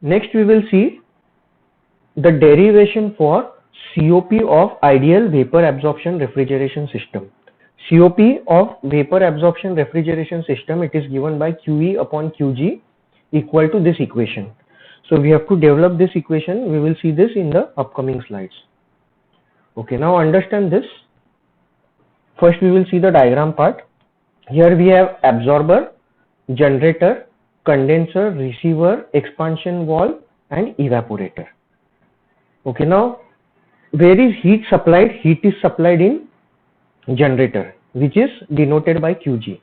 Next we will see the derivation for COP of ideal vapor absorption refrigeration system. COP of vapor absorption refrigeration system, it is given by QE upon QG equal to this equation. So we have to develop this equation. We will see this in the upcoming slides. Okay, now understand this. First we will see the diagram part. Here we have absorber, generator, condenser, receiver, expansion valve and evaporator. Okay, now where is heat supplied? Heat is supplied in generator, which is denoted by QG.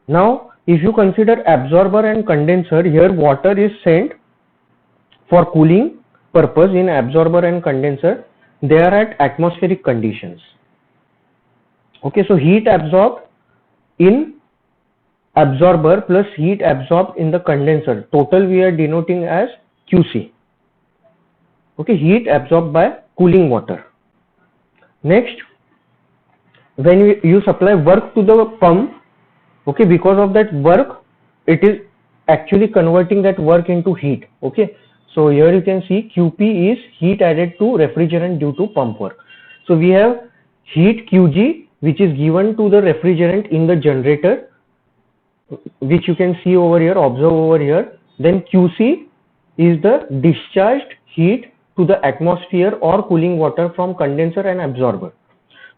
Now if you consider absorber and condenser, here water is sent for cooling purpose in absorber and condenser. They are at atmospheric conditions. Okay, so heat absorbed in absorber plus heat absorbed in the condenser, total we are denoting as QC. Okay, heat absorbed by cooling water. Next, when you supply work to the pump, okay, because of that work, it is actually converting that work into heat. Okay, so here you can see QP is heat added to refrigerant due to pump work. So we have heat QG, which is given to the refrigerant in the generator, which you can see over here, observe over here. Then QC is the discharged heat to the atmosphere or cooling water from condenser and absorber.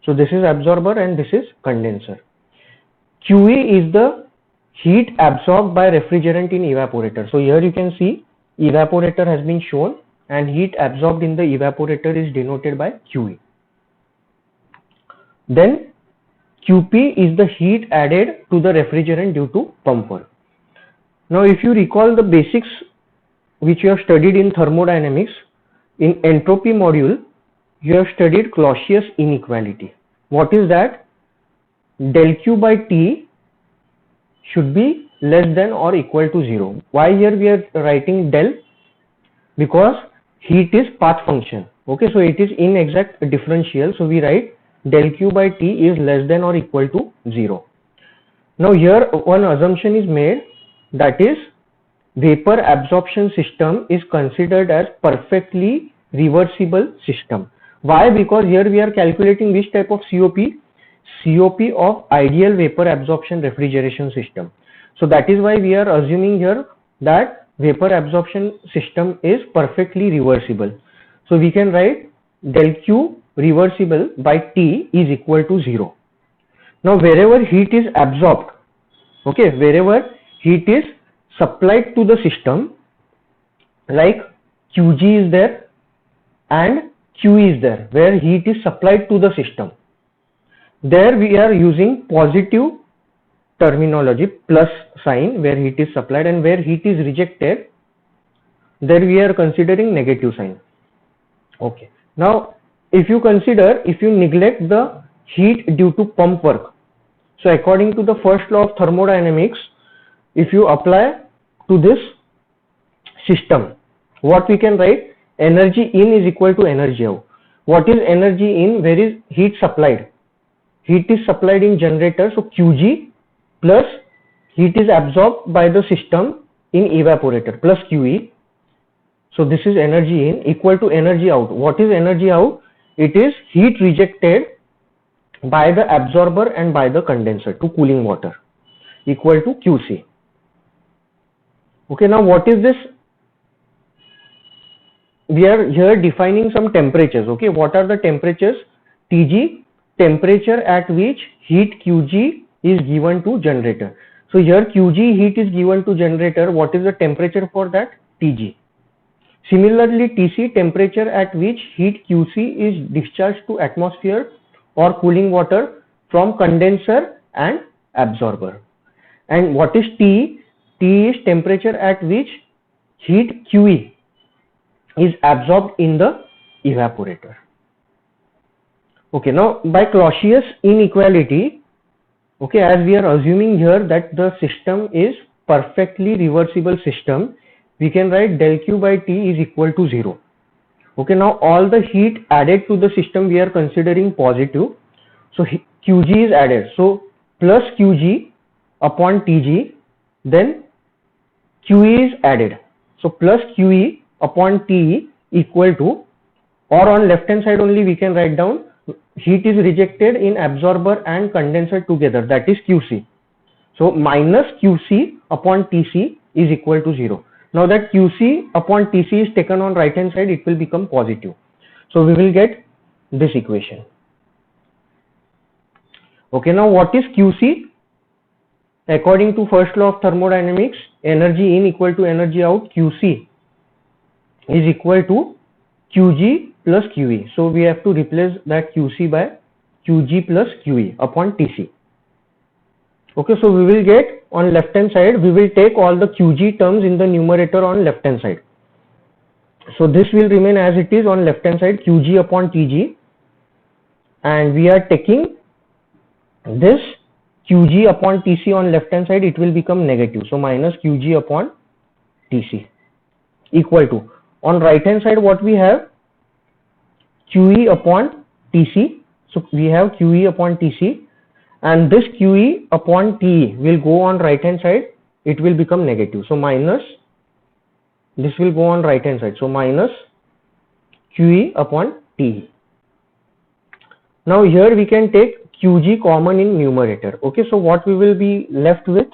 So this is absorber and this is condenser. QE is the heat absorbed by refrigerant in evaporator. So here you can see evaporator has been shown and heat absorbed in the evaporator is denoted by QE. Then QP is the heat added to the refrigerant due to pump work. Now if you recall the basics which you have studied in thermodynamics, in entropy module you have studied Clausius inequality. What is that? Del Q by T should be less than or equal to 0. Why here we are writing del? Because heat is path function. Okay, so it is inexact differential, so we write del Q by T is less than or equal to 0. Now here one assumption is made, that is vapor absorption system is considered as perfectly reversible system. Why? Because here we are calculating which type of COP? COP of ideal vapor absorption refrigeration system. So that is why we are assuming here that vapor absorption system is perfectly reversible. So we can write del Q reversible by T is equal to 0. Now wherever heat is absorbed, okay, wherever heat is supplied to the system, like QG is there and QE is there, where heat is supplied to the system, there we are using positive terminology, plus sign where heat is supplied, and where heat is rejected, there we are considering negative sign. Okay, now if you consider, if you neglect the heat due to pump work, so according to the first law of thermodynamics, if you apply to this system, what we can write? Energy in is equal to energy out. What is energy in? Where is heat supplied? Heat is supplied in generator, so QG plus heat is absorbed by the system in evaporator plus QE. So this is energy in equal to energy out. What is energy out? It is heat rejected by the absorber and by the condenser to cooling water, equal to QC. Okay, now what is this? We are here defining some temperatures. Okay, what are the temperatures? TG, temperature at which heat QG is given to generator. So here QG heat is given to generator. What is the temperature for that? TG. Similarly, TC, temperature at which heat QC is discharged to atmosphere or cooling water from condenser and absorber. And what is T? T is temperature at which heat QE is absorbed in the evaporator. Okay, now by Clausius inequality, okay, as we are assuming here that the system is perfectly reversible system, we can write del Q by T is equal to 0. Okay, now all the heat added to the system we are considering positive. So QG is added. So plus QG upon TG, then QE is added. So plus QE upon TE equal to, or on left hand side only we can write down heat is rejected in absorber and condenser together, that is QC. So minus QC upon TC is equal to 0. Now that QC upon TC is taken on right hand side, it will become positive. So we will get this equation. Okay, now what is QC? According to first law of thermodynamics, energy in equal to energy out, QC is equal to QG plus QE. So we have to replace that QC by QG plus QE upon TC. Okay, so we will get on left hand side, we will take all the QG terms in the numerator on left hand side. So this will remain as it is on left hand side, QG upon TG, and we are taking this QG upon TC on left hand side, it will become negative. So minus QG upon TC equal to, on right hand side what we have, QE upon TC. So we have QE upon TC, and this QE upon TE will go on right hand side, it will become negative. So minus, this will go on right hand side. So minus QE upon TE. Now here we can take QG common in numerator. Okay, so what we will be left with?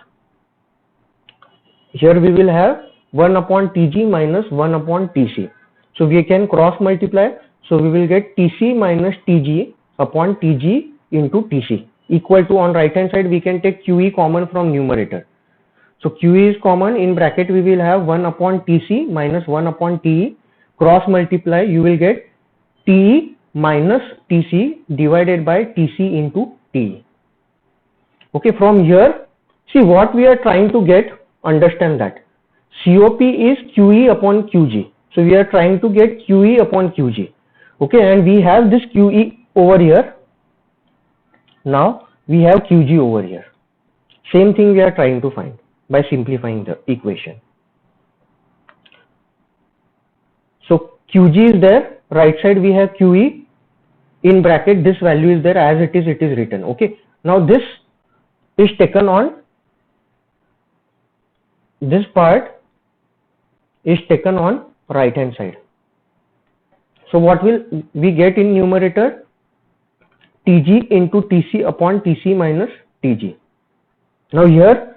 Here we will have 1 upon TG minus 1 upon TC. So we can cross multiply. So we will get TC minus TG upon TG into TC equal to, on right hand side we can take QE common from numerator. So QE is common, in bracket we will have 1 upon TC minus 1 upon TE, cross multiply, you will get TE minus TC divided by TC into TE. Okay, from here, see what we are trying to get, understand that COP is QE upon QG. So we are trying to get QE upon QG. Okay, and we have this QE over here. Now we have QG over here. Same thing we are trying to find by simplifying the equation. So QG is there, right side we have QE, in bracket this value is there as it is written. Okay, now this is taken on, this part is taken on right hand side. So what will we get in numerator? TG into TC upon TC minus TG. Now here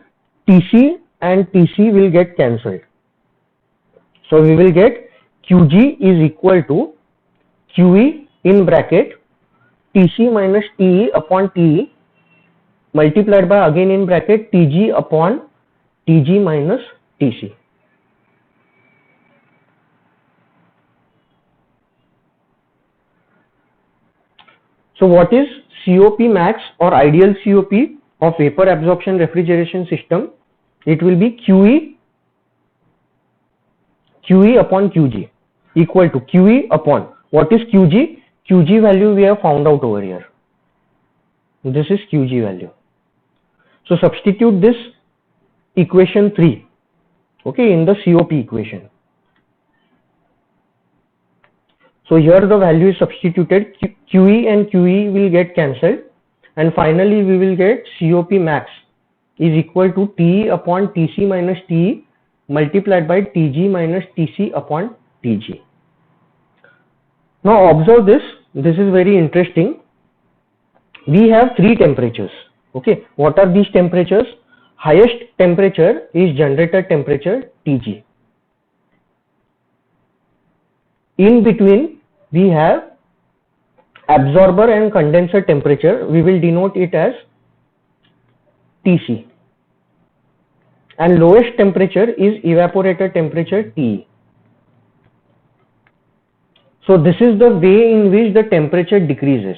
TC and TC will get cancelled. So we will get QG is equal to QE in bracket TC minus TE upon TE multiplied by, again in bracket, TG upon TG minus TC. So what is COP max or ideal COP of vapor absorption refrigeration system? It will be QE upon QG equal to QE upon, what is QG? QG value we have found out over here. This is QG value. So substitute this equation 3, okay, in the COP equation. So here the value is substituted, QE and QE will get cancelled, and finally we will get COP max is equal to TE upon TC minus TE multiplied by TG minus TC upon TG. Now observe this, this is very interesting. We have 3 temperatures. Okay, what are these temperatures? Highest temperature is generator temperature TG. In between we have absorber and condenser temperature, we will denote it as TC, and lowest temperature is evaporator temperature TE. So this is the way in which the temperature decreases.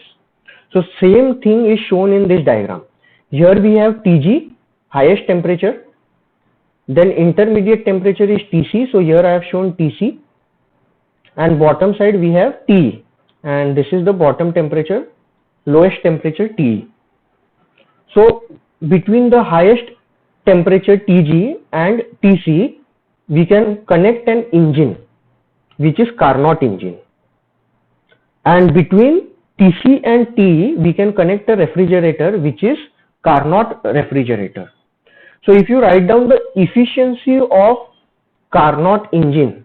So same thing is shown in this diagram. Here we have TG, highest temperature, then intermediate temperature is TC, so here I have shown TC, and bottom side we have TE, and this is the bottom temperature, lowest temperature TE. So between the highest temperature TG and TC, we can connect an engine which is Carnot engine, and between TC and TE we can connect a refrigerator which is Carnot refrigerator. So if you write down the efficiency of Carnot engine,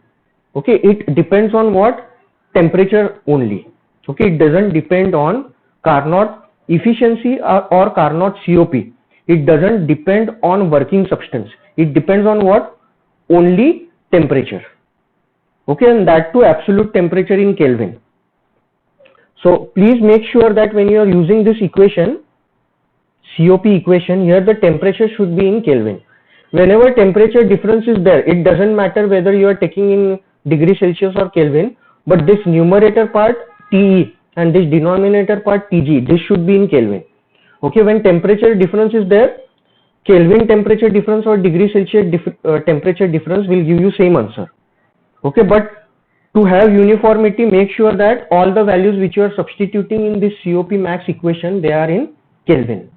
okay, it depends on what? Temperature only. Okay, it doesn't depend on Carnot efficiency or Carnot COP. It doesn't depend on working substance. It depends on what? Only temperature. Okay, and that too absolute temperature in Kelvin. So please make sure that when you are using this equation, COP equation, here the temperature should be in Kelvin. Whenever temperature difference is there, it doesn't matter whether you are taking in degree Celsius or Kelvin, but this numerator part TE and this denominator part TG, this should be in Kelvin. Okay, when temperature difference is there, Kelvin temperature difference or degree Celsius temperature difference will give you same answer. Okay, but to have uniformity, make sure that all the values which you are substituting in this COP max equation, they are in Kelvin.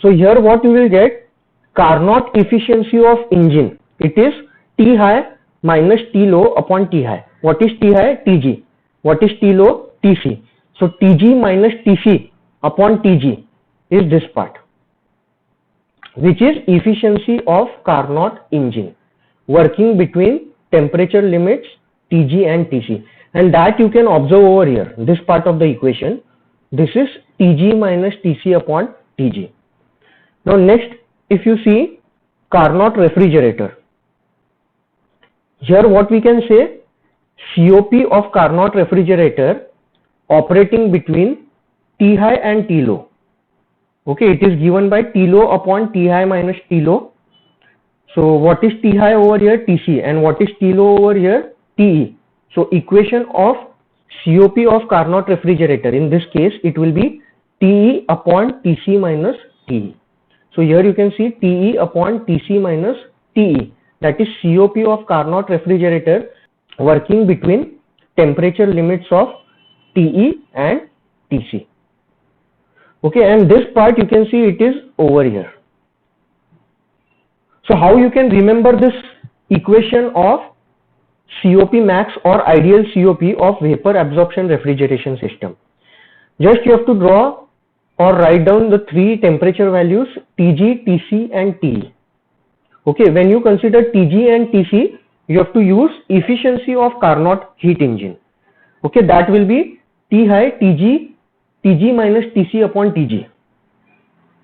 So here what you will get? Carnot efficiency of engine. It is T high minus T low upon T high. What is T high? TG. What is T low? TC. So TG minus TC upon TG is this part, which is efficiency of Carnot engine working between temperature limits TG and TC, and that you can observe over here, this part of the equation. This is TG minus TC upon TG. Now next, if you see Carnot refrigerator, here what we can say, COP of Carnot refrigerator operating between T high and T low. Okay, it is given by T low upon T high minus T low. So what is T high over here? TC, and what is T low over here? TE. So equation of COP of Carnot refrigerator, in this case it will be TE upon TC minus TE. So here you can see TE upon TC minus TE, that is COP of Carnot refrigerator working between temperature limits of TE and TC. Okay, and this part you can see it is over here. So how you can remember this equation of COP max or ideal COP of vapor absorption refrigeration system? Just you have to draw or write down the three temperature values TG, TC and TE. Okay, when you consider TG and TC, you have to use efficiency of Carnot heat engine. Okay, that will be T high TG, TG minus TC upon TG.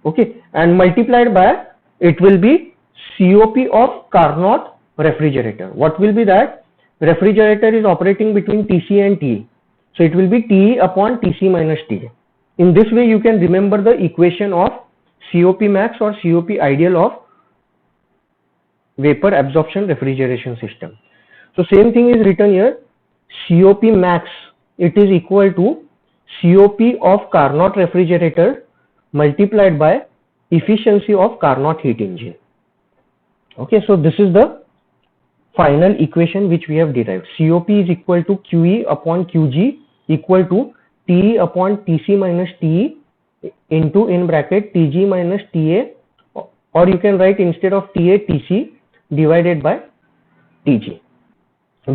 Okay, and multiplied by, it will be COP of Carnot refrigerator. What will be that? Refrigerator is operating between TC and TE. So it will be TE upon TC minus TE. In this way you can remember the equation of COP max or COP ideal of vapor absorption refrigeration system. So same thing is written here, COP max, it is equal to COP of Carnot refrigerator multiplied by efficiency of Carnot heat engine. Okay, so this is the final equation which we have derived. COP is equal to QE upon QG equal to TE upon TC minus TE into in bracket TG minus TA, or you can write instead of TA TC divided by TG.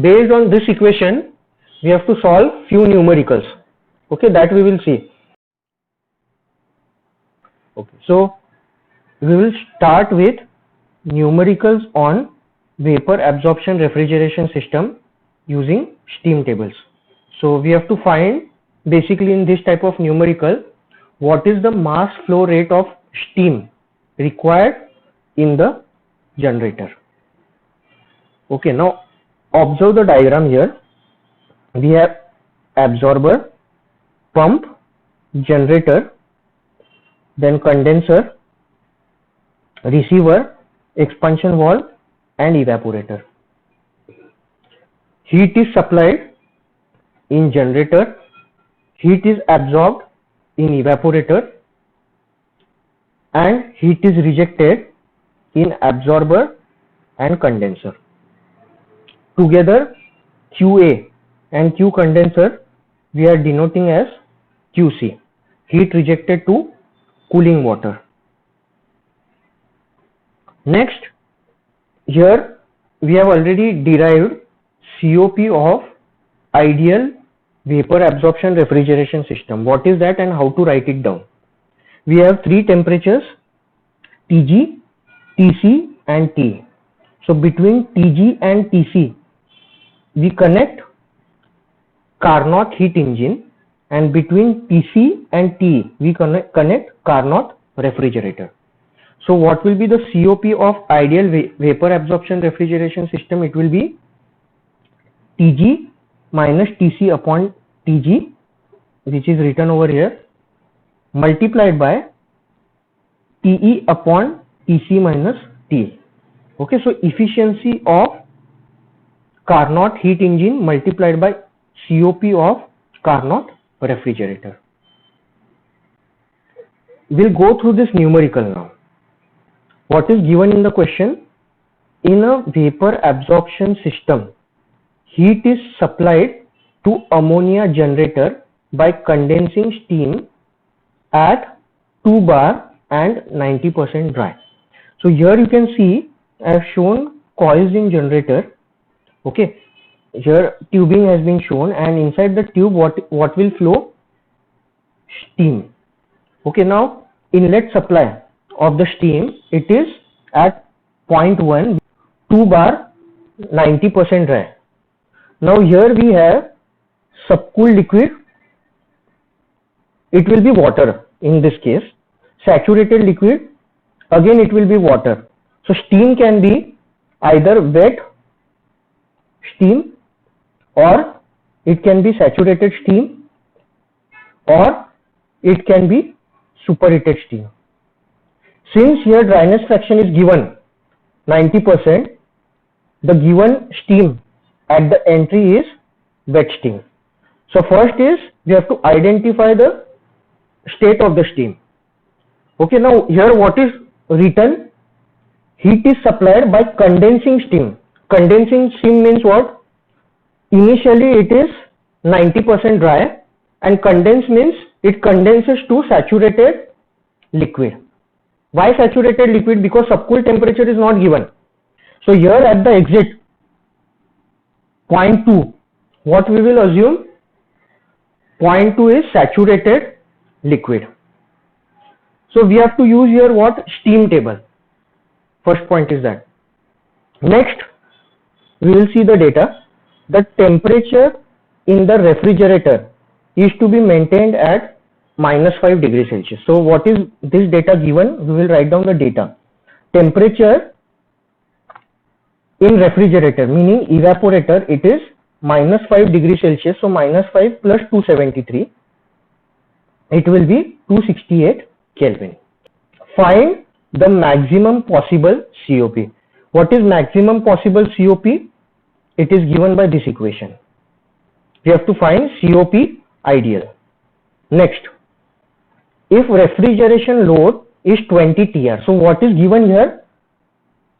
Based on this equation, we have to solve few numericals. Okay, that we will see. Okay, so we will start with numericals on vapor absorption refrigeration system using steam tables. So we have to find, basically in this type of numerical, what is the mass flow rate of steam required in the generator. Okay, now observe the diagram here. We have absorber, pump, generator, then condenser, receiver, expansion valve and evaporator. Heat is supplied in generator, heat is absorbed in evaporator and heat is rejected in absorber and condenser. Together QA and Q condenser we are denoting as QC, heat rejected to cooling water. Next, here we have already derived COP of ideal vapor absorption refrigeration system. What is that and how to write it down? We have three temperatures, TG, TC and TE. So between TG and TC, we connect Carnot heat engine, and between TC and TE, we connect Carnot refrigerator. So what will be the COP of ideal vapor absorption refrigeration system? It will be TG minus TC upon TG, which is written over here, multiplied by TE upon TC minus TE. Okay, so efficiency of Carnot heat engine multiplied by COP of Carnot refrigerator. We'll go through this numerical now. What is given in the question? In a vapor absorption system, heat is supplied to ammonia generator by condensing steam at 2 bar and 90% dry. So here you can see I have shown coils in generator. Okay, here tubing has been shown, and inside the tube what will flow? Steam. Okay, now inlet supply of the steam, it is at 0.1, 2 bar, 90% dry. Now here we have subcooled liquid, it will be water in this case. Saturated liquid, again it will be water. So steam can be either wet steam, or it can be saturated steam, or it can be superheated steam. Since here dryness fraction is given 90%, the given steam at the entry is wet steam. So first is we have to identify the state of the steam. Okay, now here what is written? Heat is supplied by condensing steam. Condensing steam means what? Initially it is 90% dry, and condense means it condenses to saturated liquid. Why saturated liquid? Because subcooled temperature is not given. So here at the exit 0.2, what we will assume? 0.2 is saturated liquid. So we have to use here what? Steam table. First point is that. Next, we will see the data. The temperature in the refrigerator is to be maintained at -5 degrees Celsius. So what is this data given? We will write down the data. Temperature in refrigerator, meaning evaporator, it is -5 degrees Celsius. So -5 plus 273, it will be 268 Kelvin. Find the maximum possible COP. What is maximum possible COP? It is given by this equation. We have to find COP ideal. Next, if refrigeration load is 20 TR, so what is given here?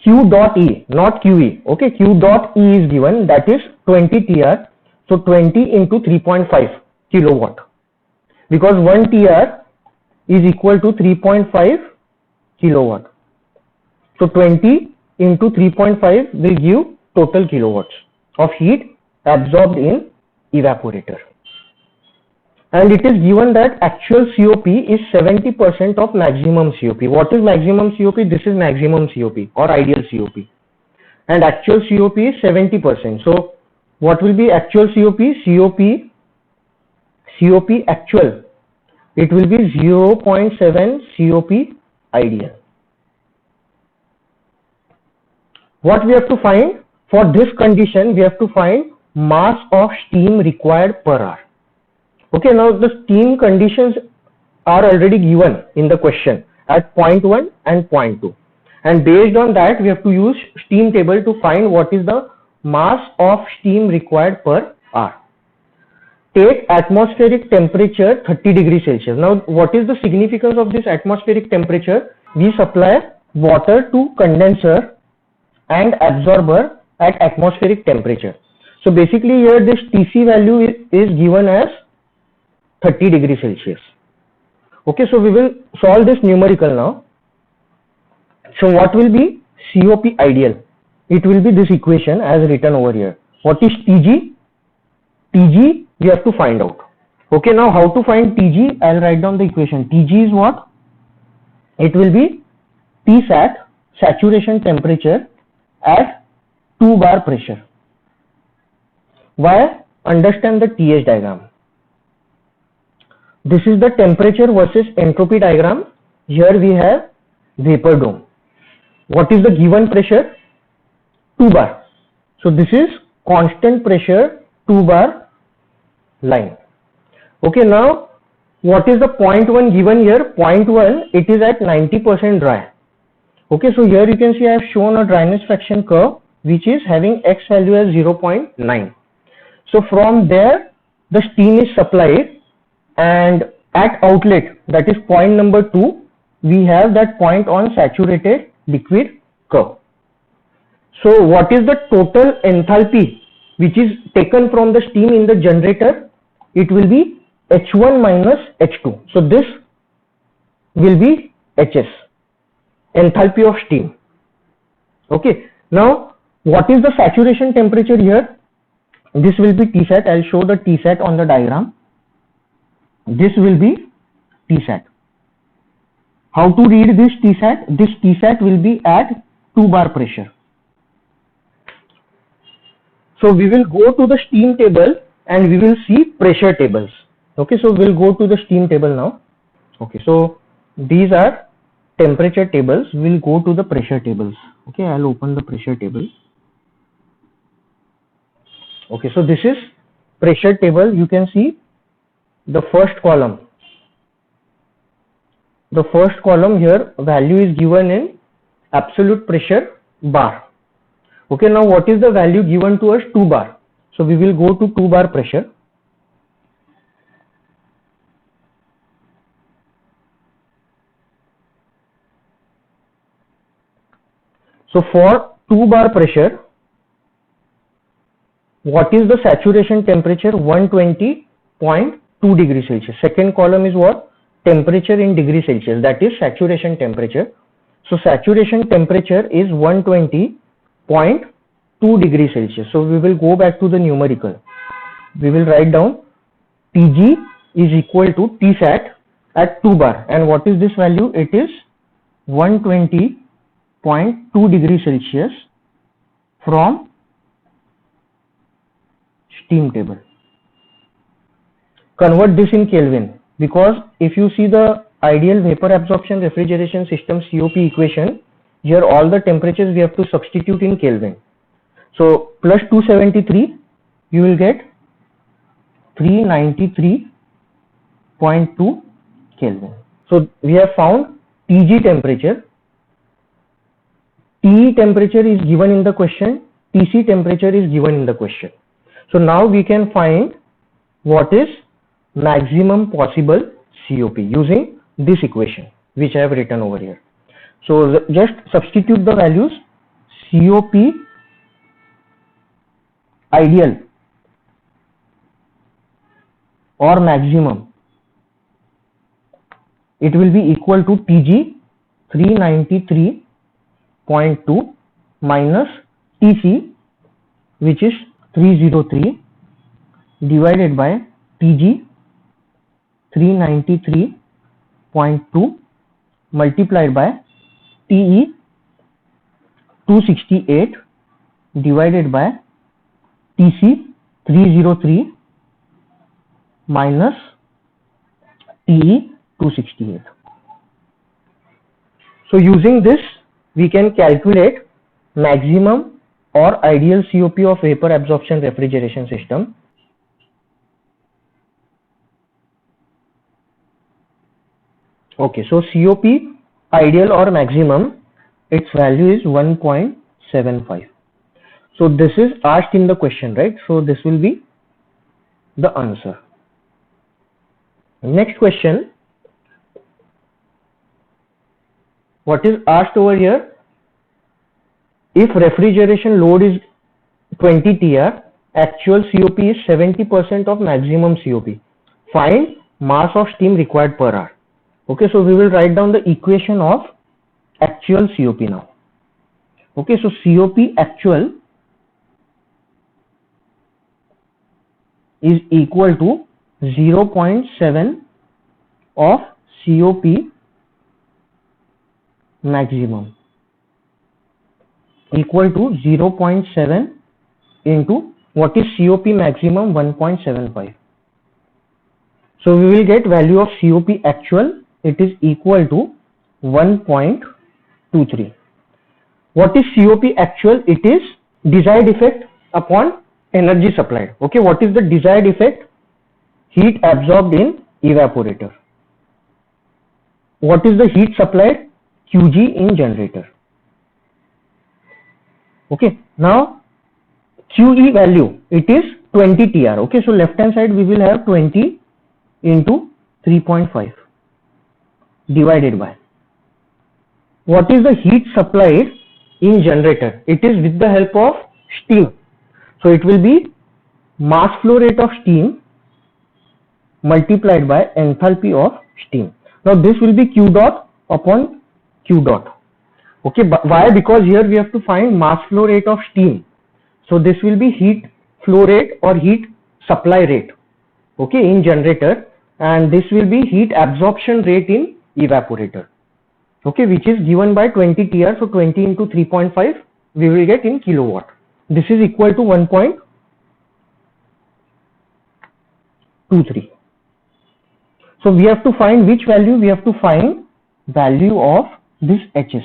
Q dot E, not QE. Okay, Q dot E is given, that is 20 TR. So 20 into 3.5 kilowatt, because 1 TR is equal to 3.5 kilowatt. So 20 into 3.5 will give total kilowatts of heat absorbed in evaporator. And it is given that actual COP is 70% of maximum COP. What is maximum COP? This is maximum COP or ideal COP. And actual COP is 70%. So what will be actual COP? COP actual, it will be 0.7 COP ideal. What we have to find? For this condition, we have to find mass of steam required per hour. Okay, now the steam conditions are already given in the question at 0.1 and 0.2. And based on that, we have to use steam table to find what is the mass of steam required per hour. Take atmospheric temperature 30 degrees Celsius. Now, what is the significance of this atmospheric temperature? We supply water to condenser and absorber at atmospheric temperature. So basically here this TC value is given as 30 degrees Celsius. Okay, so we will solve this numerical now. So what will be COP ideal? It will be this equation as written over here. What is TG? TG we have to find out. Okay, now how to find TG? I'll write down the equation. TG is what? It will be Tsat, saturation temperature, at 2 bar pressure. Why? Understand the TH diagram. This is the temperature versus entropy diagram. Here we have vapor dome. What is the given pressure? 2 bar. So this is constant pressure 2 bar line. Okay, now what is the 0.1 given here? 0.1, it is at 90% dry. Okay, so here you can see I have shown a dryness fraction curve which is having x value as 0.9. So from there the steam is supplied, and at outlet, that is point number 2, we have that point on saturated liquid curve. So what is the total enthalpy which is taken from the steam in the generator? It will be H1 minus H2. So this will be HS, enthalpy of steam. Okay. Now what is the saturation temperature here? This will be Tsat. I'll show the Tsat on the diagram. This will be Tsat. How to read this Tsat? This Tsat will be at 2 bar pressure. So we will go to the steam table and we will see pressure tables. Okay, so we'll go to the steam table now. Okay, so these are temperature tables. We'll go to the pressure tables. Okay, I'll open the pressure table. Okay, so this is pressure table. You can see the first column. The first column here, value is given in absolute pressure bar. Okay, now what is the value given to us? 2 bar. So we will go to 2 bar pressure. So for 2 bar pressure, what is the saturation temperature? 120.2 degrees Celsius. Second column is what? Temperature in degree Celsius, that is saturation temperature. So saturation temperature is 120.2 degrees Celsius. So we will go back to the numerical. We will write down Tg is equal to Tsat at 2 bar. And what is this value? It is 120.2 degrees Celsius from steam table. Convert this in Kelvin, because if you see the ideal vapor absorption refrigeration system COP equation, here all the temperatures we have to substitute in Kelvin. So plus 273, you will get 393.2 Kelvin. So we have found Tg temperature. TE temperature is given in the question, TC temperature is given in the question. So now we can find what is maximum possible COP using this equation which I have written over here. So just substitute the values. COP ideal or maximum, it will be equal to Tg 393.2 minus TC, which is 303, divided by Tg 393.2 multiplied by TE 268 divided by TC 303 minus TE 268. So using this we can calculate maximum or ideal COP of vapor absorption refrigeration system. Okay, so COP ideal or maximum, its value is 1.75. So this is asked in the question, right? So this will be the answer. Next question. What is asked over here? If refrigeration load is 20 TR, actual COP is 70% of maximum COP. Find mass of steam required per hour. Okay, so we will write down the equation of actual COP now. Okay, so COP actual is equal to 0.7 of COP maximum. equal to 0.7 into what is COP maximum 1.75. So we will get value of COP actual, it is equal to 1.23. What is COP actual? It is desired effect upon energy supplied. Okay, what is the desired effect? Heat absorbed in evaporator. What is the heat supplied? QG in generator. Okay, now QE value, it is 20 TR. Okay, so left hand side we will have 20 into 3.5 divided by. What is the heat supplied in generator? It is with the help of steam. So it will be mass flow rate of steam multiplied by enthalpy of steam. Now this will be Q dot upon Q dot. Okay, but why? Because here we have to find mass flow rate of steam. So this will be heat flow rate or heat supply rate, okay, in generator, and this will be heat absorption rate in evaporator, okay, which is given by 20 TR. So 20 into 3.5 we will get in kilowatt. This is equal to 1.23. So we have to find which value? We have to find value of this HS.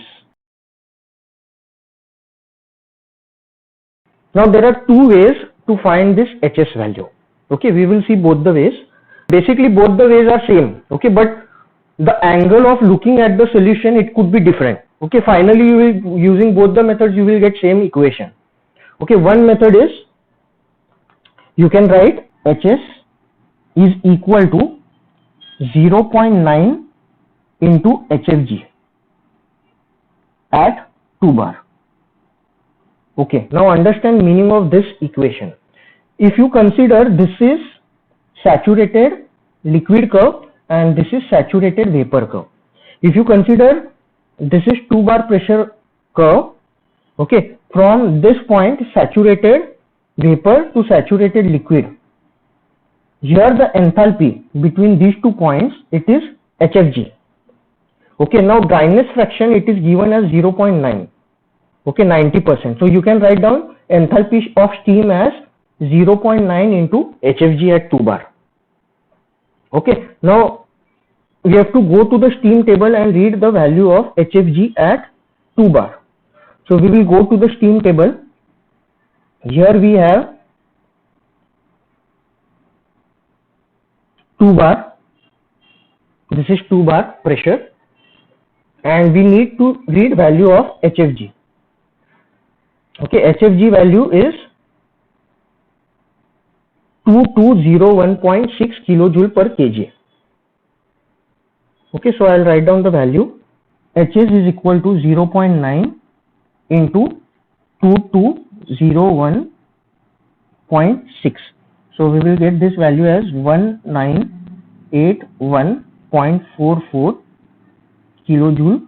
Now there are two ways to find this HS value. Okay, we will see both the ways. Basically both the ways are same. Okay, but the angle of looking at the solution, it could be different. Okay, finally you will, using both the methods, you will get same equation. Okay, one method is you can write HS is equal to 0.9 into HFG at 2 bar. Okay, now understand meaning of this equation. If you consider this is saturated liquid curve and this is saturated vapor curve. If you consider this is 2 bar pressure curve, okay, from this point saturated vapor to saturated liquid, here the enthalpy between these 2 points, it is HFG. Okay, now dryness fraction, it is given as 0.9. Okay, 90%. So you can write down enthalpy of steam as 0.9 into HFG at 2 bar. Okay, now we have to go to the steam table and read the value of HFG at 2 bar. So we will go to the steam table. Here we have 2 bar. This is 2 bar pressure, and we need to read value of HFG. Okay, HFG value is 2201.6 kilojoule per kg. Okay, so I'll write down the value. HS is equal to 0.9 into 2201.6. So we will get this value as 1981.44 kilojoule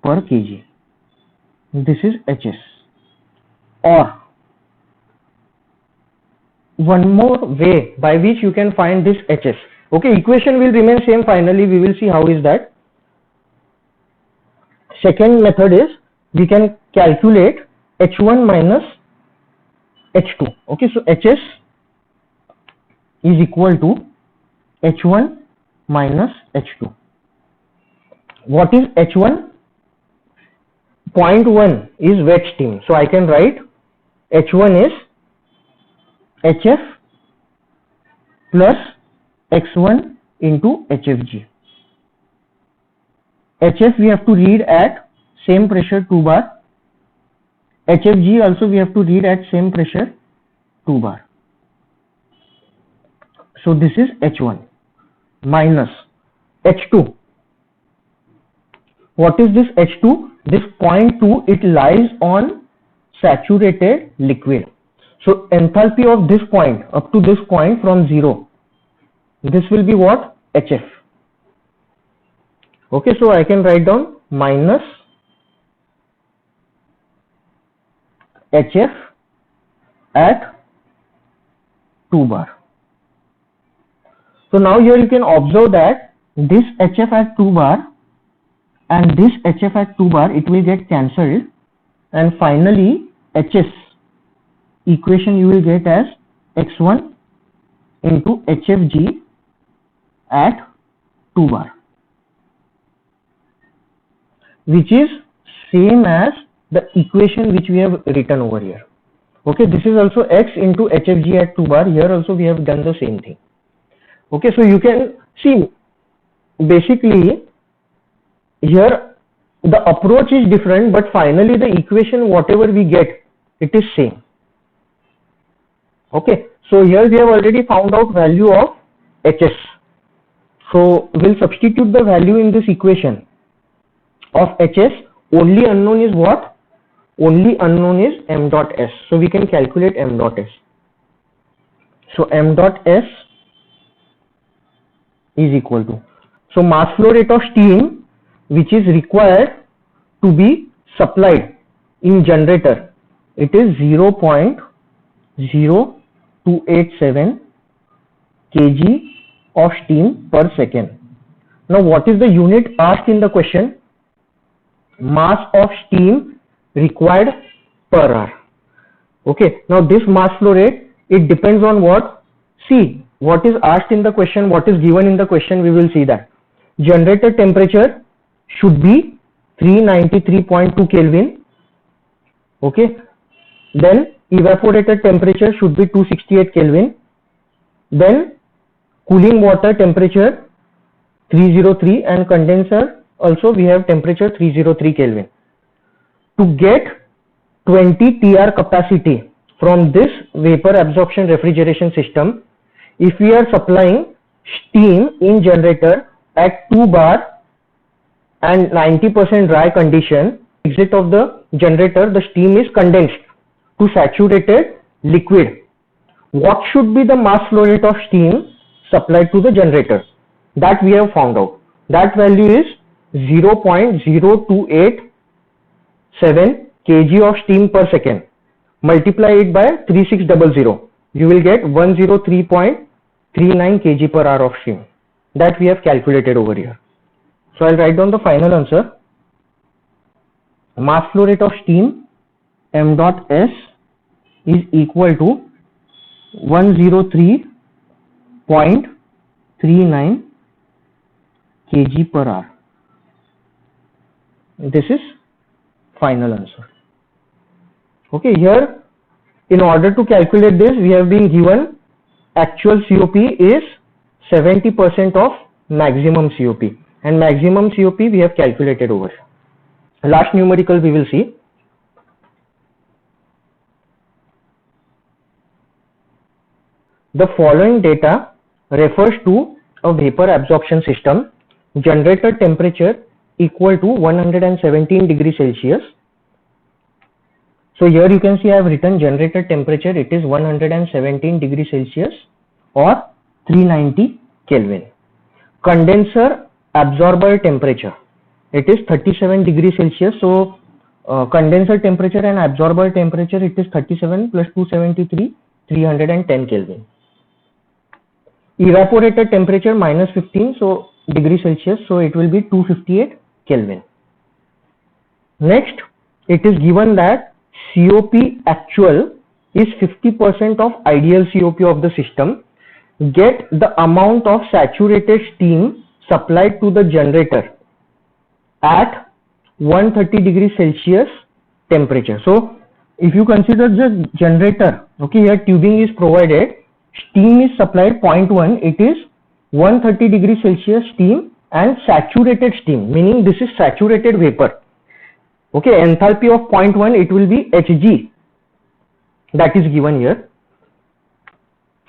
per kg. This is HS. Or one more way by which you can find this HS. Okay, equation will remain same. Finally we will see how is that. Second method is we can calculate H1 minus H2. Okay, so HS is equal to H1 minus H2. What is H1? Point 1 is wet steam. So I can write H1 is HF plus X1 into HFG. HF we have to read at same pressure 2 bar. HFG also we have to read at same pressure 2 bar. So this is H1 minus H2. What is this H2? This point 2, it lies on saturated liquid. So enthalpy of this point up to this point from 0, this will be what? HF. Okay, so I can write down minus HF at 2 bar. So now here you can observe that this HF at 2 bar and this HF at 2 bar, it will get cancelled, and finally HS equation you will get as X1 into HFG at 2 bar, which is same as the equation which we have written over here. Okay, this is also X into HFG at 2 bar. Here also we have done the same thing. Okay, so you can see basically here the approach is different, but finally the equation whatever we get, it is same. Okay, so here we have already found out value of HS. So we'll substitute the value in this equation of HS. Only unknown is what? Only unknown is m dot s. So we can calculate m dot s. So m dot s is equal to, so mass flow rate of steam which is required to be supplied in generator, it is 0.0287 kg of steam per second. Now what is the unit asked in the question? Mass of steam required per hour. Okay, now this mass flow rate, it depends on what? See, what is asked in the question, what is given in the question, we will see that. Generator temperature should be 393.2 Kelvin. Okay, then evaporator temperature should be 268 Kelvin. Then cooling water temperature 303, and condenser also we have temperature 303 Kelvin. To get 20 TR capacity from this vapor absorption refrigeration system, if we are supplying steam in generator at 2 bar and 90% dry condition, exit of the generator, the steam is condensed to saturated liquid. What should be the mass flow rate of steam supplied to the generator? That we have found out. That value is 0.0287 kg of steam per second. Multiply it by 3600. You will get 103.39 kg per hour of steam. That we have calculated over here. So I'll write down the final answer. Mass flow rate of steam m dot s is equal to 103.39 kg per hour. This is final answer. Okay, here in order to calculate this, we have been given actual COP is 70% of maximum COP, and maximum COP we have calculated over here. Last numerical we will see. The following data refers to a vapor absorption system. Generator temperature equal to 117 degrees Celsius. So here you can see I have written generator temperature, it is 117 degrees Celsius or 390 Kelvin. Condenser absorber temperature, it is 37 degrees Celsius. So condenser temperature and absorber temperature, it is 37 plus 273, 310 Kelvin. Evaporator temperature minus 15 so degrees Celsius, so it will be 258 Kelvin. Next, it is given that COP actual is 50% of ideal COP of the system. Get the amount of saturated steam supplied to the generator at 130 degrees Celsius temperature. So if you consider the generator, okay, here tubing is provided, steam is supplied 0.1, it is 130 degrees Celsius steam and saturated steam, meaning this is saturated vapor. Okay, enthalpy of 0.1, it will be Hg, that is given here.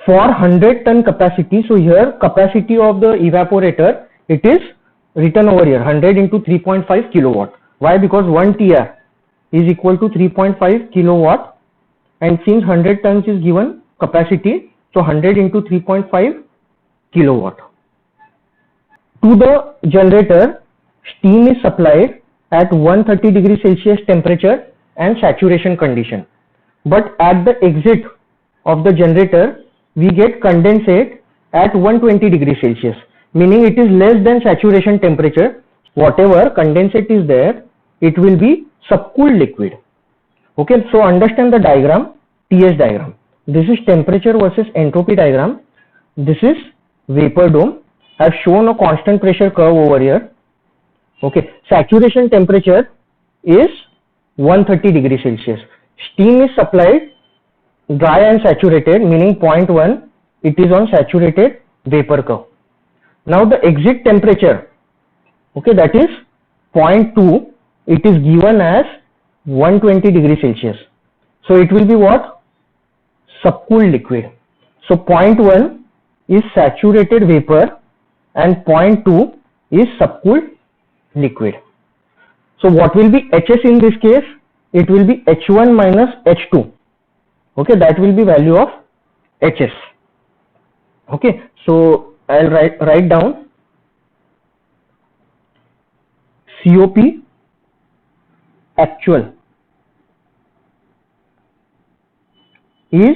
For 100 ton capacity, so here capacity of the evaporator, it is written over here 100 into 3.5 kilowatt. Why? Because 1 TR is equal to 3.5 kilowatt, and since 100 tons is given capacity, so 100 into 3.5 kilowatt. To the generator, steam is supplied at 130 degrees Celsius temperature and saturation condition. But at the exit of the generator, we get condensate at 120 degrees Celsius, meaning it is less than saturation temperature. Whatever condensate is there, it will be subcooled liquid. Okay, so understand the diagram, TS diagram. This is temperature versus entropy diagram. This is vapor dome. I have shown a constant pressure curve over here. Okay, saturation temperature is 130 degrees Celsius. Steam is supplied dry and saturated, meaning point 1, it is on saturated vapor curve. Now the exit temperature, okay, that is point 2, it is given as 120 degrees Celsius. So it will be what? Subcooled liquid. So point 1 is saturated vapor and point 2 is subcooled liquid. So what will be HS in this case? It will be H1 minus H2. Okay, that will be value of HS. Okay, so I'll write down COP actual is,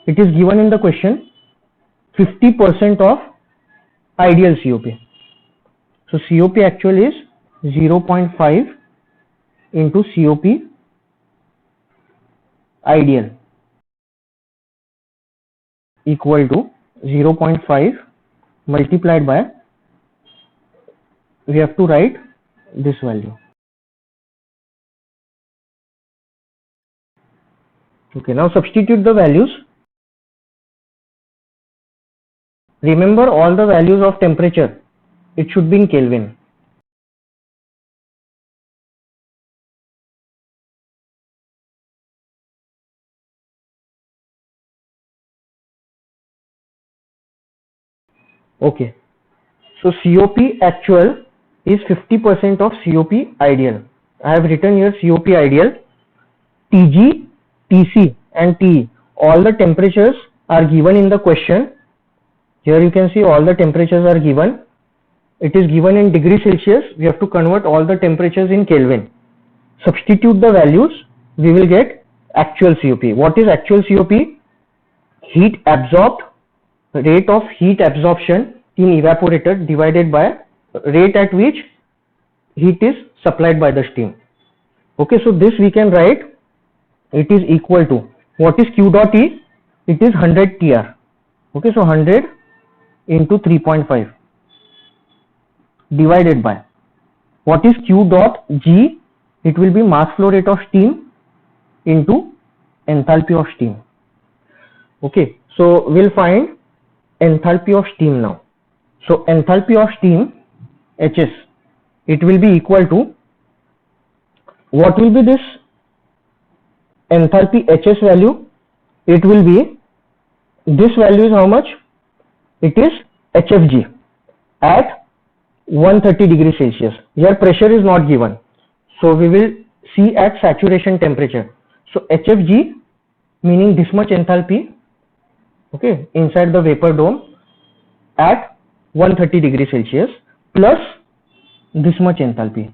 it is given in the question, 50% of ideal COP. So COP actual is 0.5 into COP ideal equal to 0.5 multiplied by, we have to write this value. Okay, now substitute the values. Remember all the values of temperature, it should be in Kelvin. Okay, so COP actual is 50% of COP ideal. I have written here COP ideal. TG, TC and TE, all the temperatures are given in the question. Here you can see all the temperatures are given. It is given in degree Celsius. We have to convert all the temperatures in Kelvin. Substitute the values, we will get actual COP. What is actual COP? Heat absorbed, rate of heat absorption in evaporator divided by rate at which heat is supplied by the steam. Okay, so this we can write, it is equal to, what is Q dot E? It is 100 TR. Okay, so 100 into 3.5 divided by, what is Q dot G? It will be mass flow rate of steam into enthalpy of steam. Okay, so we'll find enthalpy of steam now. So enthalpy of steam, HS, it will be equal to, what will be this enthalpy HS value? It will be, this value is how much? It is HFG at 130 degrees Celsius. Here pressure is not given. So we will see at saturation temperature. So HFG meaning this much enthalpy, okay, inside the vapor dome at 130 degrees Celsius plus this much enthalpy.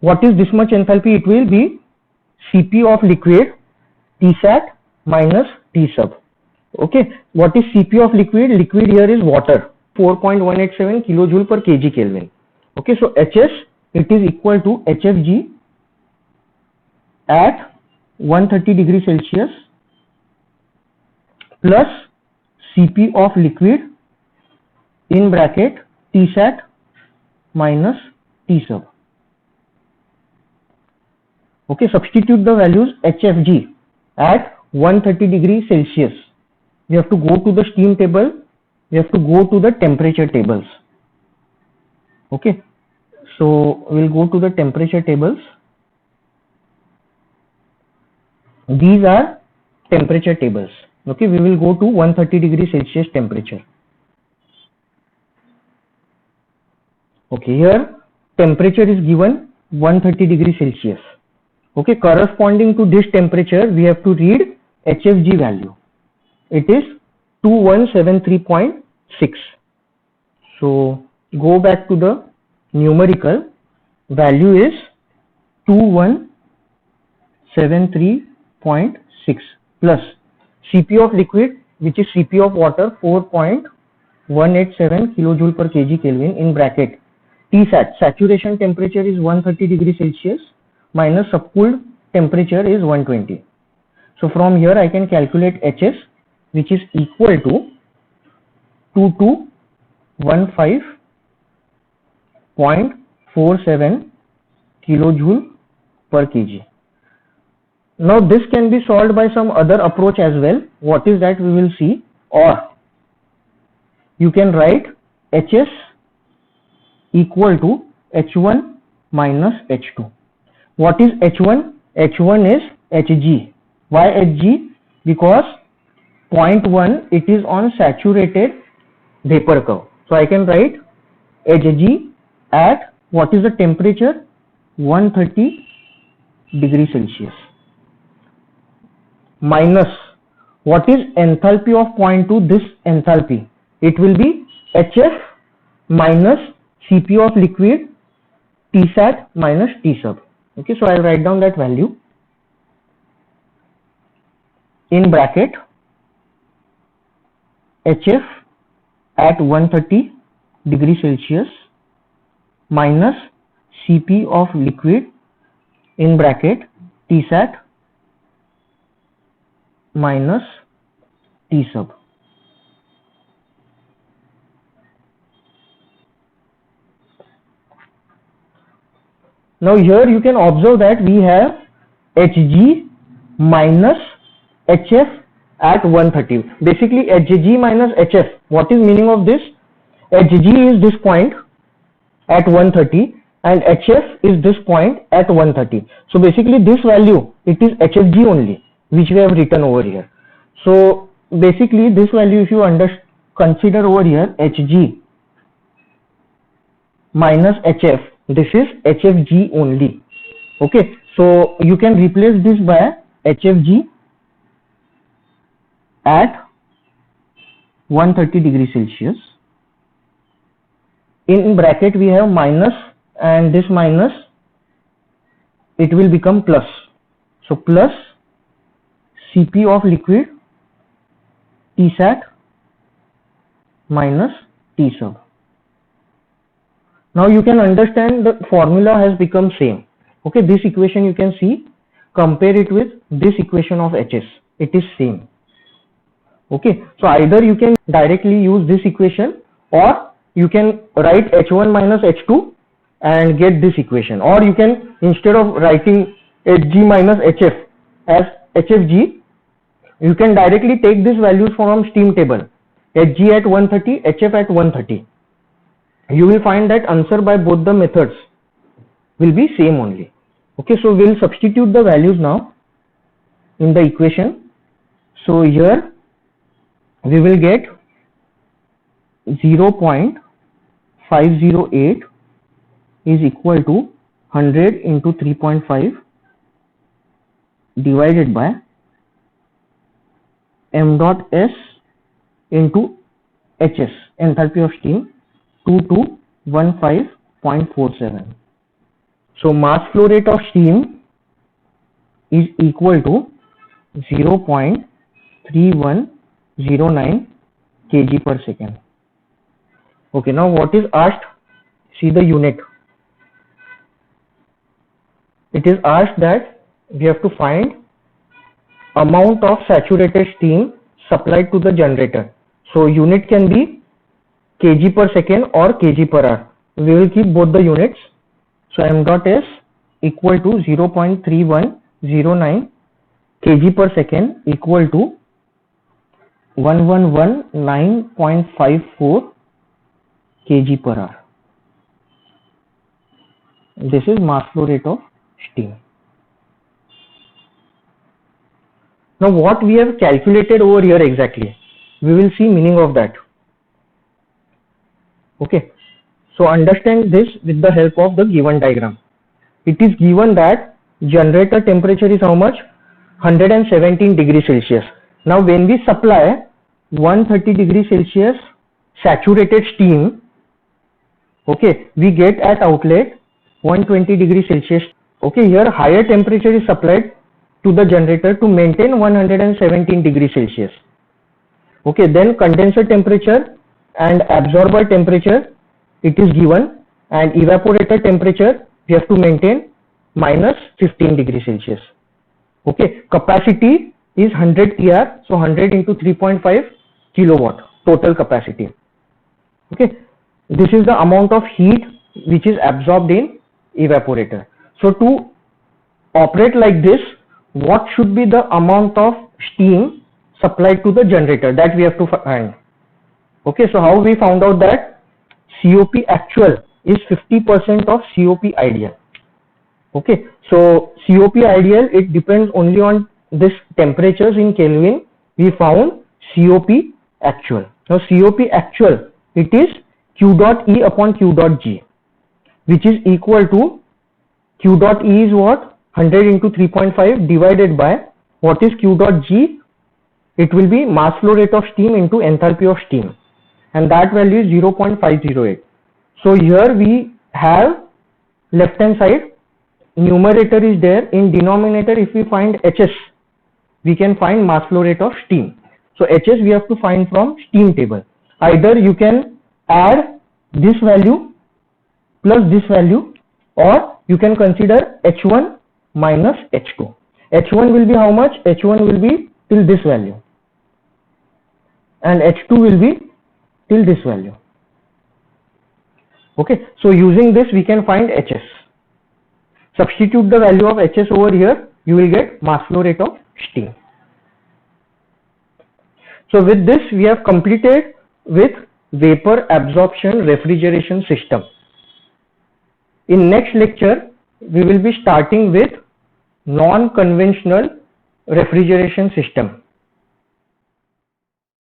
What is this much enthalpy? It will be Cp of liquid Tsat minus T sub. Okay, what is Cp of liquid? Liquid here is water, 4.187 kilojoule per kg Kelvin. Okay, so HS, it is equal to HFG at 130 degrees Celsius plus Cp of liquid in bracket Tsat minus T sub. Okay, substitute the values HFG at 130 degrees Celsius. We have to go to the steam table, we have to go to the temperature tables. Okay, so we'll go to the temperature tables. These are temperature tables. Okay, we will go to 130 degrees Celsius temperature. Okay, here temperature is given 130 degrees Celsius. Okay, corresponding to this temperature, we have to read HFG value. It is 2173.6. So go back to the numerical, value is 2173.6 plus Cp of liquid, which is Cp of water, 4.187 kilojoule per kg Kelvin in bracket Tsat, saturation temperature is 130 degrees Celsius minus subcooled temperature is 120. So from here I can calculate HS, which is equal to 2215.47 kilojoule per kg. Now this can be solved by some other approach as well. What is that we will see, or you can write HS equal to H1 minus H2. What is H1? H1 is Hg. Why Hg? Because 0.1 it is on saturated vapor curve. So I can write Hg at what is the temperature? 130 degrees Celsius. Minus what is enthalpy of 0.2? This enthalpy, it will be HF minus Cp of liquid Tsat minus T sub. Okay, so I'll write down that value in bracket HF at 130 degrees Celsius minus Cp of liquid in bracket Tsat minus T sub. Now here you can observe that we have Hg minus HF at 130. Basically Hg minus HF. What is meaning of this? Hg is this point at 130 and HF is this point at 130. So basically this value, it is HFG only, which we have written over here. So basically this value, if you consider over here Hg minus HF, this is HFG only. Okay, so you can replace this by HFG at 130 degrees Celsius. In bracket we have minus, and this minus it will become plus. So plus Cp of liquid Tsat minus T sub. Now you can understand the formula has become same. Okay, this equation you can see, compare it with this equation of HS, it is same. Okay, so either you can directly use this equation, or you can write H1 minus H2 and get this equation, or you can, instead of writing Hg minus HF as HFG, you can directly take these values from steam table, Hg at 130, HF at 130. You will find that answer by both the methods will be same only. Okay, so we'll substitute the values now in the equation. So here we will get 0.508 is equal to 100 into 3.5 divided by m dot s into HS, enthalpy of steam, 2215.47. So mass flow rate of steam is equal to 0.3109 kg per second. Okay, now what is asked? See the unit. It is asked that we have to find amount of saturated steam supplied to the generator. So unit can be kg per second or kg per hour. We will keep both the units. So m dot s equal to 0.3109 kg per second equal to 1119.54 kg per hour. This is mass flow rate of steam. Now what we have calculated over here exactly, we will see meaning of that. Okay, so understand this with the help of the given diagram. It is given that generator temperature is how much? 117 degrees Celsius. Now when we supply 130 degrees Celsius saturated steam, okay, we get at outlet 120 degrees Celsius. Okay, here higher temperature is supplied to the generator to maintain 117 degrees Celsius. Okay, then condenser temperature and absorber temperature it is given, and evaporator temperature we have to maintain minus 15 degrees Celsius. Okay, capacity is 100 TR, so 100 into 3.5 kilowatt total capacity. Okay, this is the amount of heat which is absorbed in evaporator. So to operate like this, what should be the amount of steam supplied to the generator, that we have to find. Okay, so how we found out that COP actual is 50% of COP ideal. Okay, so COP ideal, it depends only on this temperatures in Kelvin. We found COP actual. Now COP actual, it is Q dot E upon Q dot G, which is equal to, Q dot E is what? 100 into 3.5 divided by, what is Q dot G? It will be mass flow rate of steam into enthalpy of steam, and that value is 0.508. So here we have left hand side, numerator is there, in denominator if we find HS, we can find mass flow rate of steam. So HS we have to find from steam table. Either you can add this value plus this value, or you can consider H1 minus H2. H1 will be how much? H1 will be till this value, and H2 will be till this value. Okay, so using this we can find HS. Substitute the value of HS over here, you will get mass flow rate of steam. So with this we have completed with vapor absorption refrigeration system. In next lecture we will be starting with non-conventional refrigeration system.